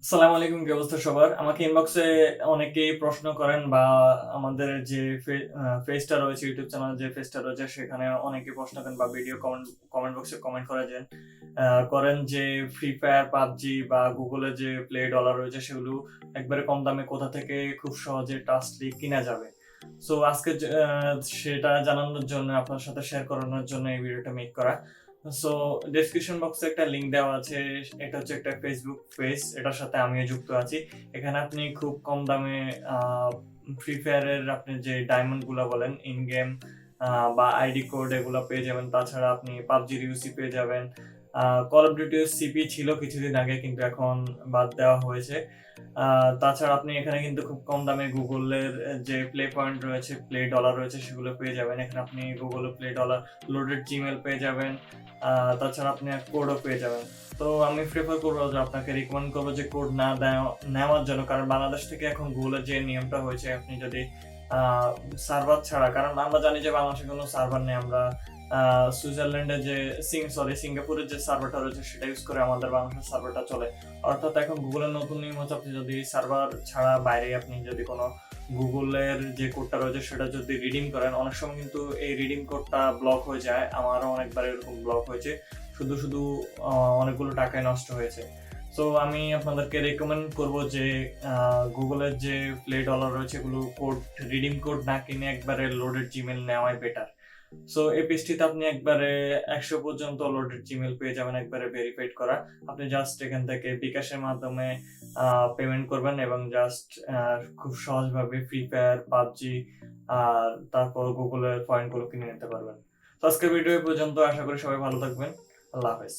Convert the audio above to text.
আসসালামু আলাইকুম, কি অবস্থা সবার? আমাকে ইনবক্সে অনেকেই প্রশ্ন করেন বা আমাদের যে পেজটা রয়েছে, ইউটিউব চ্যানেল যে পেজটা রয়েছে সেখানে অনেকেই প্রশ্ন করেন বা ভিডিও কমেন্ট বক্সে কমেন্ট করেন যে ফ্রি ফায়ার, পাবজি বা গুগলে যে প্লে ডলার রয়েছে সেগুলো একবারে কম দামে কোথা থেকে খুব সহজে ট্রাস্টলি কিনা যাবে। সো আজকে সেটা জানানোর জন্য, আপনার সাথে শেয়ার করানোর জন্য এই ভিডিওটা মেক করা। সো ডেসক্রিপশন বক্সে একটা লিংক দেওয়া আছে। এটা হচ্ছে একটা ফেসবুক পেজ, এটার সাথে আমিও যুক্ত আছি। এখানে আপনি খুব কম দামে ফ্রি ফায়ারের আপনি যে ডায়মন্ড গুলা বলেন, ইন গেম বা আইডি কোড, এগুলো পেয়ে যাবেন। তাছাড়া আপনি পাবজির ইউসি পেয়ে যাবেন। কল অফ ডিউটি সিপি ছিল কিছুদিন আগে, কিন্তু এখন বাদ দেওয়া হয়েছে। তাছাড়া আপনি এখানে কিন্তু খুব কম দামে গুগলের যে প্লে পয়েন্ট রয়েছে, প্লে ডলার রয়েছে, সেগুলো পেয়ে যাবেন। এখানে আপনি গুগলে প্লে ডলার, লোডেড জিমেল পেয়ে যাবেন। তাছাড়া আপনি কোডও পেয়ে যাবেন। তো আমি প্রেফার করবো যে আপনাকে রিকমেন্ড করবো যে কোড না নেওয়ার জন্য, কারণ বাংলাদেশ থেকে এখন গুগলের যে নিয়মটা হয়েছে, আপনি যদি সার্ভার ছাড়া, কারণ আমরা জানি যে বাংলাদেশে কোনো সার্ভার নেই, আমরা সুইজারল্যান্ডে যে সিঙ্গাপুরের যে সার্ভারটা রয়েছে সেটা ইউজ করে আমাদের বাংলাদেশের সার্ভারটা চলে। অর্থাৎ এখন গুগলের নতুন নিয়ম হচ্ছে, আপনি যদি সার্ভার ছাড়া বাইরে আপনি যদি কোনো গুগলের যে কোডটা রয়েছে সেটা যদি রিডিম করেন, অনেক সময় কিন্তু এই রিডিম কোডটা ব্লক হয়ে যায়। আমারও অনেকবার এরকম ব্লক হয়েছে, শুধু শুধু অনেকগুলো টাকায় নষ্ট হয়েছে। সো আমি আপনাদেরকে রেকমেন্ড করব যে গুগলের যে প্লে ডলার রয়েছে এগুলো কোড, রিডিম কোড না কিনে একবারে লোডেড জিমেল নেওয়াই বেটার। সো এই পেজটিতে আপনি একবারে 100 পর্যন্ত লোডেড জিমেল পেয়ে যাবেন, একবারে ভেরিফাইড করা। আপনি জাস্ট এখান থেকে বিকাশের মাধ্যমে পেমেন্ট করবেন এবং জাস্ট খুব সহজভাবে ফ্রি ফায়ার, পাবজি আর তারপর গুগলের পয়েন্টগুলো কিনে নিতে পারবেন। তো আজকের ভিডিও পর্যন্ত, আশা করি সবাই ভালো থাকবেন। আল্লাহ হাফেজ।